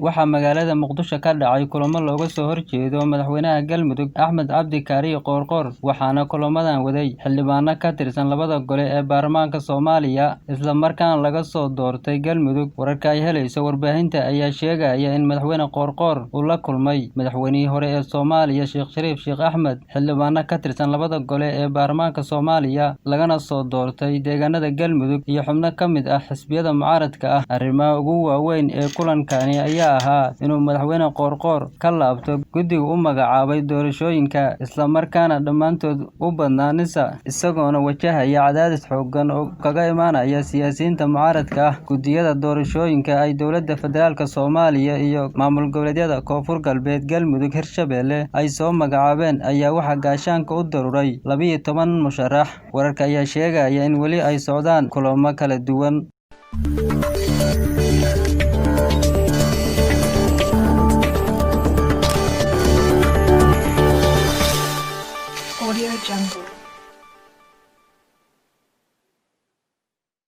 waxaa magaalada Muqdisho ka dhacay kulamo looga soo horjeedo madaxweynaha Galmudug Axmed Cabdi Kaariye Qoorqoor waxaana kulamadan waday xildhibaano ka tirsan labada gole ee baarlamaanka Soomaaliya isla markaana laga soo doortay Galmudug. Wararka ay helayso warbaahinta ayaa sheegaya in madaxweyne Qoorqoor uu la kulmay madaxweynihii hore ee Soomaaliya Sheekh Shariif Sheekh Axmed, xildhibaano ka tirsan labada gole ee baarlamaanka Soomaaliya lagana soo doortay deegaanada Galmudug iyo xubno ka mid ah xisbiyada mucaaradka ah. Arrimaha ugu waaweyn ee kulankani ayaa ahaa inuu madaxweyne Qoorqoor ka laabto guddiga u magacaabay doorashooyinka isla markaana dhammaantood u badnaanaysa isagoona wajahaya cadaadis xooggan oo kaga imaanaya siyaasiyiinta mucaaradka ah. Guddiyada doorashooyinka ay dowladda federaalka Soomaaliya iyo maamul goboleedyada Koonfur Galbeed, Galmudug, Hirshabelle ay soo magacaabeen ayaa waxaa gaashaanka u daruuray 12 musharax. Wararka ayaa sheegaya in weli ay socdaan kulamo kala duwan. Audio Jungle.